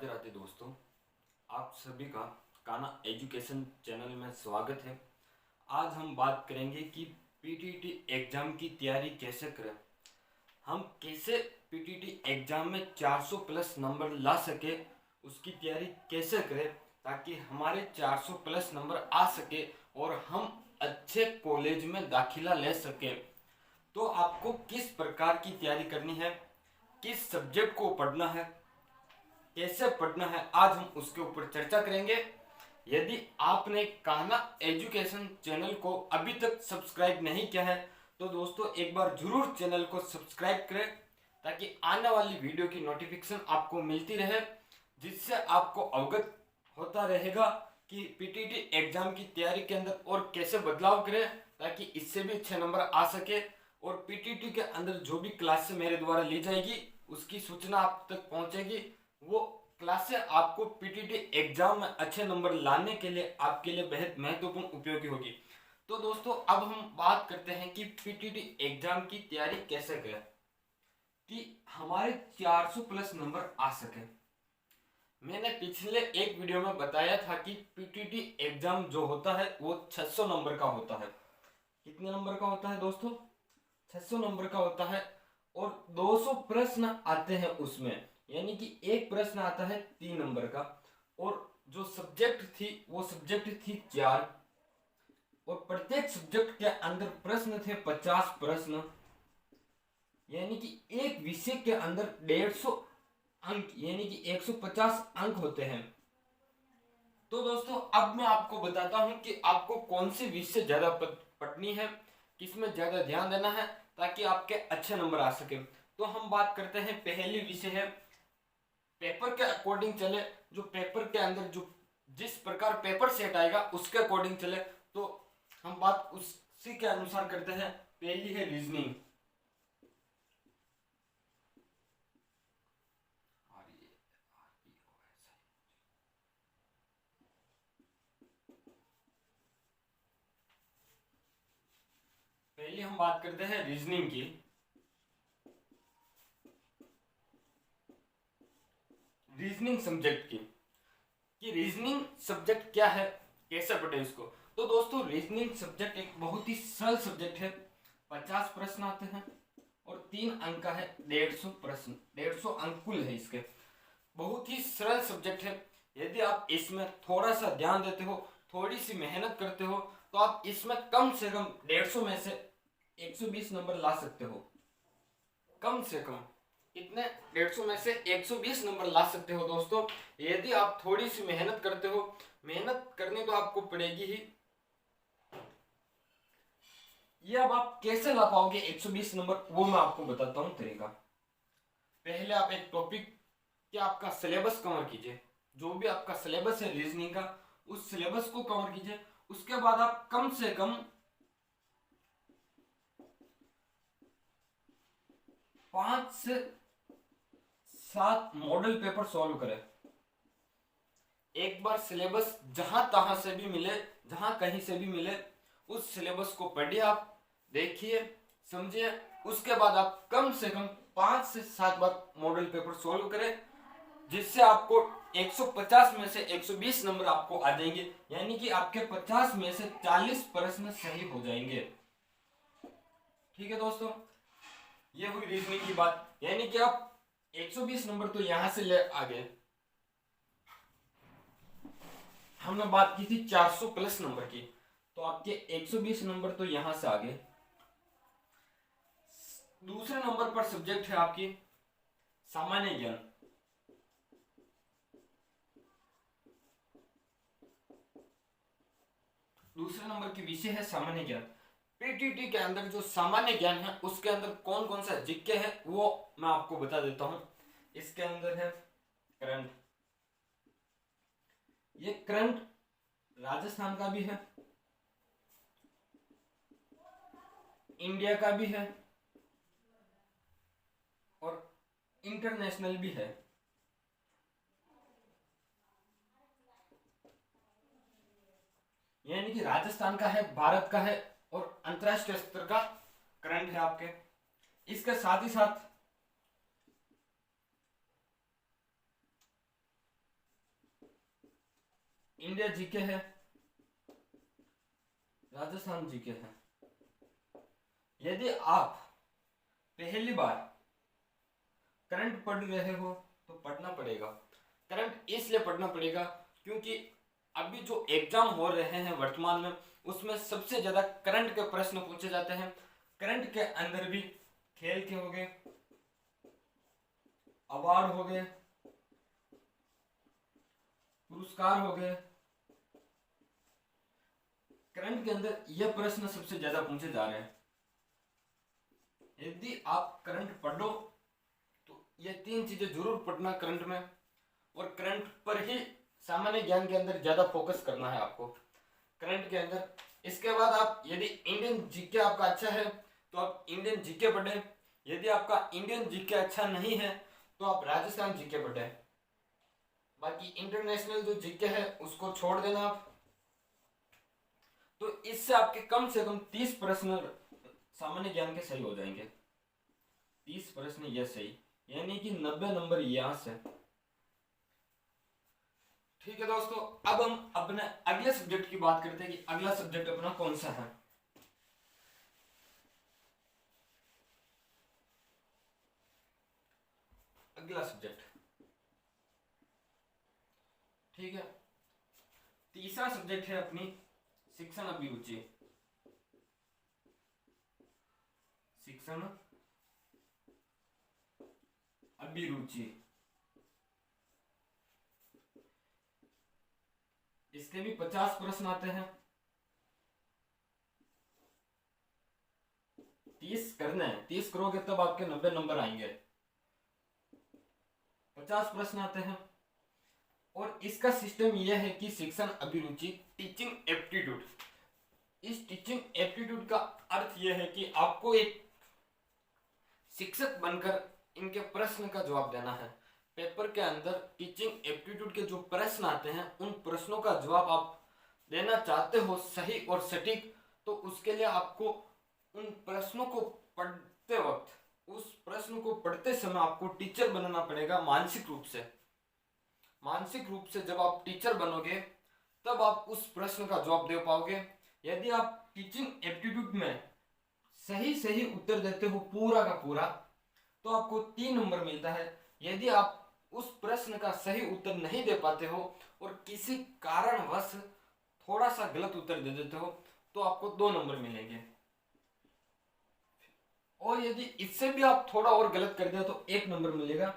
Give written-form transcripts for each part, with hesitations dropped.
राधे राधे दोस्तों, आप सभी का काना एजुकेशन चैनल में स्वागत है। आज हम बात करेंगे कि पीटीटी एग्ज़ाम की तैयारी कैसे करें। हम कैसे पीटीटी एग्ज़ाम में 400 प्लस नंबर ला सके, उसकी तैयारी कैसे करें ताकि हमारे 400 प्लस नंबर आ सके और हम अच्छे कॉलेज में दाखिला ले सकें। तो आपको किस प्रकार की तैयारी करनी है, किस सब्जेक्ट को पढ़ना है, कैसे पढ़ना है, आज हम उसके ऊपर चर्चा करेंगे। यदि आपने कान्हा एजुकेशन चैनल को अभी तक सब्सक्राइब नहीं किया है तो दोस्तों एक बार जरूर चैनल को सब्सक्राइब करें ताकि आने वाली वीडियो की नोटिफिकेशन आपको मिलती रहे, जिससे आपको अवगत होता रहेगा कि पीटीटी एग्जाम की तैयारी के अंदर और कैसे बदलाव करें ताकि इससे भी अच्छे नंबर आ सके। और पीटीटी के अंदर जो भी क्लासेस मेरे द्वारा ली जाएगी उसकी सूचना आप तक पहुंचेगी। वो क्लासेस आपको पीटीटी एग्जाम में अच्छे नंबर लाने के लिए आपके लिए बेहद महत्वपूर्ण उपयोगी होगी। तो दोस्तों अब हम बात करते हैं कि पीटीटी एग्जाम की तैयारी कैसे करें कि हमारे 400 प्लस नंबर आ सके। मैंने पिछले एक वीडियो में बताया था कि पीटीटी एग्जाम जो होता है वो 600 नंबर का होता है। कितने नंबर का होता है दोस्तों? 600 नंबर का होता है और 200 प्रश्न आते हैं उसमें, यानी कि एक प्रश्न आता है 3 नंबर का। और जो सब्जेक्ट थी वो सब्जेक्ट थी 4 और प्रत्येक सब्जेक्ट के अंदर प्रश्न थे 50 प्रश्न, यानी कि एक विषय के अंदर 150 अंक यानी कि 150 अंक होते हैं। तो दोस्तों अब मैं आपको बताता हूं कि आपको कौन सी विषय ज्यादा पढ़नी है, किसमें ज्यादा ध्यान देना है ताकि आपके अच्छे नंबर आ सके। तो हम बात करते हैं, पहली विषय है पेपर के अकॉर्डिंग चले। जो पेपर के अंदर जो जिस प्रकार पेपर सेट आएगा उसके अकॉर्डिंग चले, तो हम बात उसी के अनुसार करते हैं। पहली है रीजनिंग। पहले हम बात करते हैं रीजनिंग की। रीजनिंग सब्जेक्ट की कि रीजनिंग सब्जेक्ट क्या है, कैसे पढ़े इसको। तो दोस्तों रीजनिंग सब्जेक्ट एक बहुत ही सरल सब्जेक्ट है। 50 प्रश्न आते हैं और 3 अंक का है 150 प्रश्न, 150 अंक कुल है इसके। बहुत ही सरल सब्जेक्ट है। यदि आप इसमें थोड़ा सा ध्यान देते हो, थोड़ी सी मेहनत करते हो, तो आप इसमें कम से कम 150 में से 120 नंबर ला सकते हो। कम से कम इतने 150 में से 120 नंबर ला सकते हो दोस्तों, यदि आप थोड़ी सी मेहनत करते हो। मेहनत करनी तो आपको पड़ेगी ही। ये अब आप कैसे ला पाओगे 120 नंबर, वो मैं आपको बताता हूं तरीका। पहले आप एक टॉपिक कि आपका सिलेबस कवर कीजिए। जो भी आपका सिलेबस है रीजनिंग का, उस सिलेबस को कवर कीजिए। उसके बाद आप कम से कम 5 से 7 मॉडल पेपर सॉल्व करें। एक बार सिलेबस जहां तहां से भी मिले, जहां कहीं से भी मिले, उस सिलेबस को पढ़िए, आप देखिए, समझिए। उसके बाद आप कम से कम 5 से 7 बार मॉडल पेपर सॉल्व करें, जिससे आपको 150 में से 120 नंबर आपको आ जाएंगे, यानी कि आपके 50 में से 40 प्रश्न सही हो जाएंगे। ठीक है दोस्तों, ये हुई रीजनिंग की बात। यानी कि आप 120 नंबर तो यहां से ले आ गए। हमने बात की थी 400 प्लस नंबर की, तो आपके 120 नंबर तो यहां से आ गए। दूसरे नंबर पर सब्जेक्ट है आपकी सामान्य ज्ञान। दूसरे नंबर की विषय है सामान्य ज्ञान। पीटीटी के अंदर जो सामान्य ज्ञान है उसके अंदर कौन कौन सा जीके है वो मैं आपको बता देता हूं। इसके अंदर है करंट। ये करंट राजस्थान का भी है, इंडिया का भी है और इंटरनेशनल भी है। यानी कि राजस्थान का है, भारत का है और अंतरराष्ट्रीय स्तर का करंट है आपके। इसके साथ ही साथ इंडिया जीके है, राजस्थान जीके है। यदि आप पहली बार करंट पढ़ रहे हो तो पढ़ना पड़ेगा। करंट इसलिए पढ़ना पड़ेगा क्योंकि अभी जो एग्जाम हो रहे हैं वर्तमान में, उसमें सबसे ज्यादा करंट के प्रश्न पूछे जाते हैं। करंट के अंदर भी खेल के हो गए, अवार्ड हो गए, पुरस्कार हो गए, करंट के अंदर यह प्रश्न सबसे ज्यादा पूछे जा रहे हैं। यदि आप करंट पढ़ो तो ये तीन चीजें जरूर पढ़ना करंट में, और करंट पर ही सामान्य ज्ञान के अंदर ज्यादा फोकस करना है आपको करंट के अंदर। इसके बाद आप यदि इंडियन जीके आपका अच्छा है तो आप इंडियन जीके पढ़ें। यदि आपका इंडियन जीके अच्छा नहीं है तो आप राजस्थान जीके पढ़ें। बाकी इंटरनेशनल जो जीके है उसको छोड़ देना आप। तो इससे आपके कम से कम 30 प्रश्न सामान्य ज्ञान के सही हो जाएंगे। 30 प्रश्न ये सही, यानी कि 90 नंबर यहां से। ठीक है दोस्तों, अब हम अपने अगले सब्जेक्ट की बात करते हैं कि अगला सब्जेक्ट अपना कौन सा है। अगला सब्जेक्ट, ठीक है, तीसरा सब्जेक्ट है अपनी शिक्षण अभिरुचि। शिक्षण अभिरुचि, इसके भी 50 प्रश्न आते हैं। 30 करने हैं, 30 करोगे तब आपके 90 नंबर आएंगे। 50 प्रश्न आते हैं। और इसका सिस्टम यह है कि शिक्षण अभिरुचि टीचिंग एप्टीट्यूड। इस टीचिंग एप्टीट्यूड का अर्थ यह है कि आपको एक शिक्षक बनकर इनके प्रश्न का जवाब देना है। पेपर के अंदर टीचिंग एप्टीट्यूड के जो प्रश्न आते हैं उन प्रश्नों का जवाब आप देना चाहते हो सही और सटीक, तो उसके लिए आपको उन प्रश्नों को पढ़ते वक्त, उस प्रश्न को पढ़ते समय आपको टीचर बनना पड़ेगा मानसिक रूप से। मानसिक रूप से जब आप टीचर बनोगे तब आप उस प्रश्न का जवाब दे पाओगे। यदि आप टीचिंग एप्टीट्यूड में सही उत्तर देते हो पूरा का पूरा तो आपको 3 नंबर मिलता है। यदि आप उस प्रश्न का सही उत्तर नहीं दे पाते हो और किसी कारणवश थोड़ा सा गलत उत्तर दे देते हो तो आपको 2 नंबर मिलेंगे। और यदि इससे भी आप थोड़ा और गलत कर दिया तो 1 नंबर मिलेगा।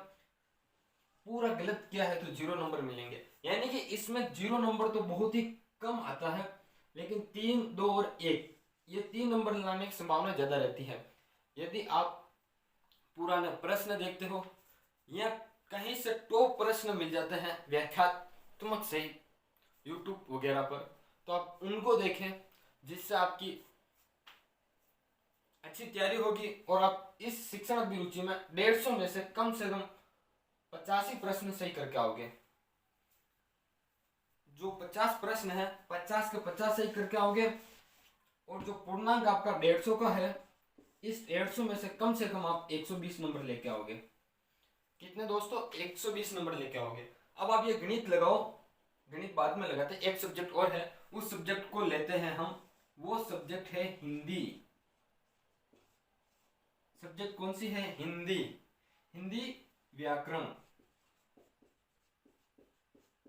पूरा गलत किया है तो 0 नंबर मिलेंगे। यानी कि इसमें 0 नंबर तो बहुत ही कम आता है, लेकिन 3, 2 और 1 ये 3 नंबर लाने की संभावना ज्यादा रहती है। यदि आप पुराने प्रश्न देखते हो या कहीं से टॉप प्रश्न मिल जाते हैं व्याख्यात्मक से यूट्यूब वगैरह पर, तो आप उनको देखें, जिससे आपकी अच्छी तैयारी होगी और आप इस शिक्षण अभिरुचि में 150 में से कम 85 प्रश्न सही करके आओगे। जो 50 प्रश्न है 50 के 50 सही करके आओगे, और जो पूर्णांक आपका 150 का है, इस 150 में से कम आप 120 नंबर लेके आओगे। कितने दोस्तों? 120 नंबर लेके आओगे। अब आप ये गणित लगाओ, गणित बाद में लगाते हैं, एक सब्जेक्ट और है, उस सब्जेक्ट को लेते हैं हम। वो सब्जेक्ट है हिंदी। सब्जेक्ट कौन सी है? हिंदी। हिंदी व्याकरण,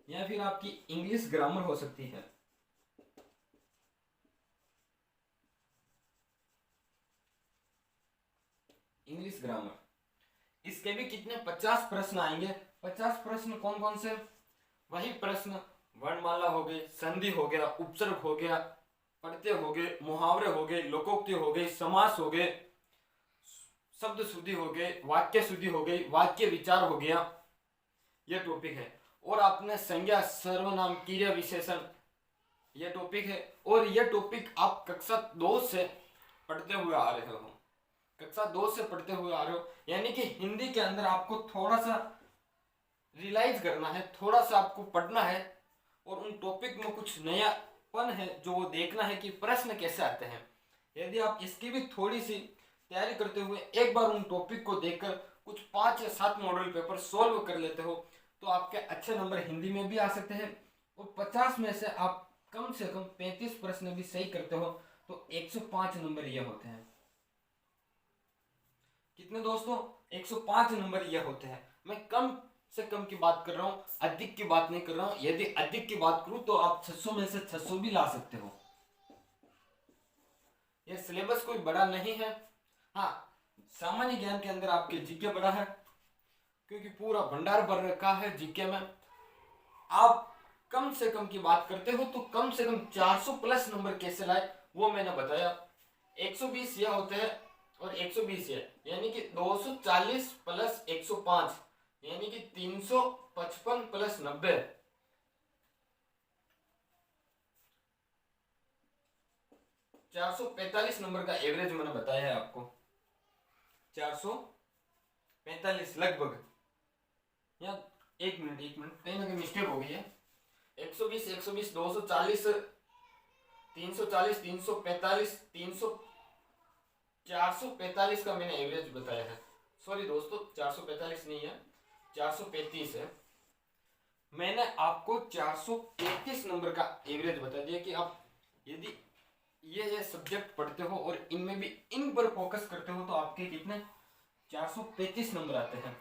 या फिर आपकी इंग्लिश ग्रामर हो सकती है। इंग्लिश ग्रामर, इसके भी कितने 50 प्रश्न आएंगे। 50 प्रश्न कौन कौन से? वही प्रश्न, वर्णमाला हो गई, संधि हो गया, उपसर्ग हो गया, प्रत्यय हो गए, मुहावरे हो गए, लोकोक्ति हो गई, समास हो गए, शब्द शुद्धि हो गए, वाक्य शुद्धि हो गई, वाक्य विचार हो गया, यह टॉपिक है। और आपने संज्ञा, सर्वनाम, क्रिया विशेषण, यह टॉपिक है। और यह टॉपिक आप कक्षा 2 से पढ़ते हुए आ रहे हो, कक्षा 2 से पढ़ते हुए आ रहे हो। यानी कि हिंदी के अंदर आपको थोड़ा सा रियलाइज करना है, थोड़ा सा आपको पढ़ना है, और उन टॉपिक में कुछ नयापन है जो वो देखना है कि प्रश्न कैसे आते हैं। यदि आप इसकी भी थोड़ी सी तैयारी करते हुए एक बार उन टॉपिक को देखकर कुछ 5 या 7 मॉडल पेपर सोल्व कर लेते हो तो आपके अच्छे नंबर हिंदी में भी आ सकते हैं और 50 में से आप कम से कम 35 प्रश्न भी सही करते हो तो 105 नंबर ये होते हैं। कितने दोस्तों? 105 नंबर ये होते हैं। मैं कम से कम की बात कर रहा हूं, अधिक की बात नहीं कर रहा हूं। यदि अधिक की बात करूं तो आप 600 में से 600 भी ला सकते हो। ये सिलेबस कोई बड़ा नहीं है। हाँ, सामान्य ज्ञान के अंदर आपके जीके बड़ा है, क्योंकि पूरा भंडार भर रखा है जीके में। आप कम से कम की बात करते हो तो कम से कम 400 प्लस नंबर कैसे लाए वो मैंने बताया। 120 यह होते हैं और 120 है, यानी कि 240 प्लस 105 यानी कि 355 प्लस 90 445 नंबर का एवरेज मैंने बताया है आपको। 445 लगभग, या एक मिनट कहीं ना कहीं मिस्टेक हो गई है। 120 240 340 345 300 445 का मैंने एवरेज बताया है। सॉरी दोस्तों, 445 नहीं है, 435 है। मैंने आपको 433 नंबर का एवरेज बता दिया कि आप यदि ये सब्जेक्ट पढ़ते हो और इनमें भी इन पर फोकस करते हो तो आपके कितने 435 नंबर आते हैं।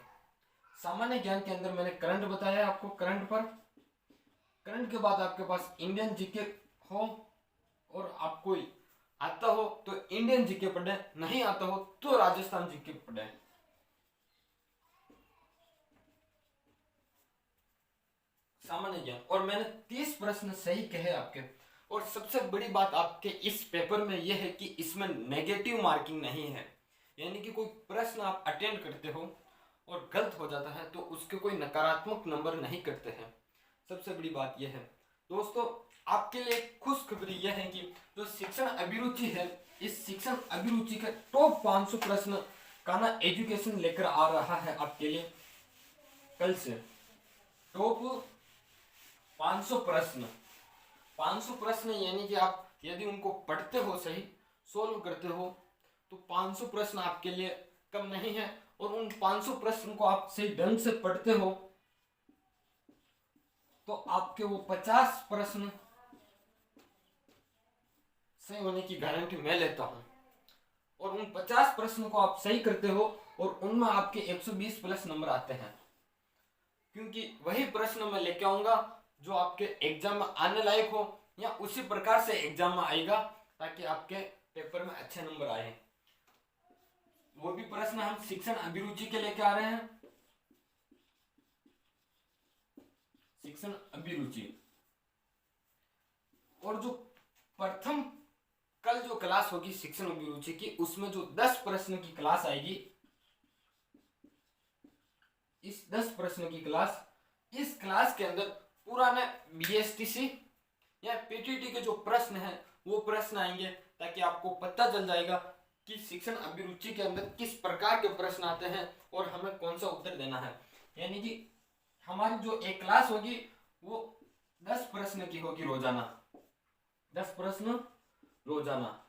सामान्य ज्ञान के अंदर मैंने करंट बताया आपको। करंट के बाद आपके पास इंडियन जीके हो और आपको आता हो तो इंडियन जीके पढ़े, नहीं आता हो तो राजस्थान जीके पढ़े। सामान्य ज्ञान, और मैंने 30 प्रश्न सही कहे आपके। और सबसे बड़ी बात आपके इस पेपर में यह है कि इसमें नेगेटिव मार्किंग नहीं है, यानी कि कोई प्रश्न आप अटेंड करते हो और गलत हो जाता है तो उसके कोई नकारात्मक नंबर नहीं करते हैं। सबसे बड़ी बात यह है दोस्तों। आपके लिए खुशखबरी यह है कि जो शिक्षण अभिरुचि है, इस शिक्षण अभिरुचि के टॉप 500 प्रश्न कान्हा एजुकेशन लेकर आ रहा है आपके लिए कल से। टॉप 500 प्रश्न यानी कि आप यदि उनको पढ़ते हो, सही सोल्व करते हो तो 500 प्रश्न आपके लिए कम नहीं है। और उन 500 प्रश्न को आप सही ढंग से पढ़ते हो तो आपके वो 50 प्रश्न सही होने की गारंटी मैं लेता हूं। और उन 50 प्रश्नों को आप सही करते हो और उनमें आपके 120 प्लस नंबर आते हैं, क्योंकि वही प्रश्न मैं लेके आऊंगा जो आपके एग्जाम में आने लायक हो या उसी प्रकार से एग्जाम में आएगा ताकि आपके पेपर में अच्छे नंबर आए। वो भी प्रश्न हम शिक्षण अभिरुचि के लेके आ रहे हैं। शिक्षण अभिरुचि, और जो प्रथम कल जो क्लास होगी शिक्षण अभिरुचि की, उसमें जो 10 प्रश्न की क्लास आएगी, इस 10 प्रश्न की क्लास, इस क्लास के अंदर पुराने बीएसटीसी या पीटीटी के जो प्रश्न हैं वो प्रश्न आएंगे, ताकि आपको पता चल जाएगा कि शिक्षण अभिरुचि के अंदर किस प्रकार के प्रश्न आते हैं और हमें कौन सा उत्तर देना है। यानी कि हमारी जो एक क्लास होगी वो 10 प्रश्न की होगी रोजाना, 10 प्रश्न रोजाना।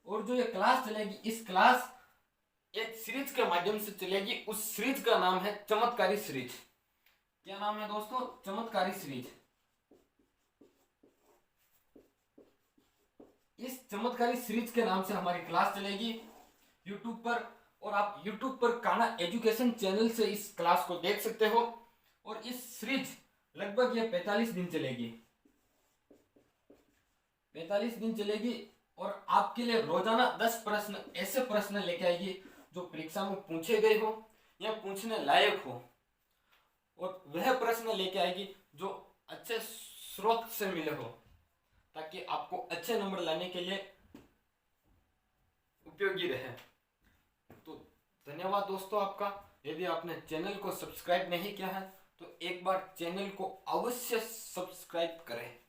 और जो ये क्लास चलेगी, इस क्लास एक सीरीज के माध्यम से चलेगी। उस सीरीज का नाम है चमत्कारी सीरीज। क्या नाम है दोस्तों? चमत्कारी सीरीज। इस चमत्कारी सीरीज के नाम से हमारी क्लास चलेगी YouTube पर, और आप YouTube पर कान्हा एजुकेशन चैनल से इस क्लास को देख सकते हो। और इस सीरीज लगभग ये 45 दिन चलेगी, 45 दिन चलेगी। और आपके लिए रोजाना 10 प्रश्न, ऐसे प्रश्न लेके आएगी जो परीक्षा में पूछे गए हो या पूछने लायक हो। और वह प्रश्न लेके आएगी जो अच्छे स्रोत से मिले हो, ताकि आपको अच्छे नंबर लाने के लिए उपयोगी रहे। तो धन्यवाद दोस्तों आपका। यदि आपने चैनल को सब्सक्राइब नहीं किया है तो एक बार चैनल को अवश्य सब्सक्राइब करें।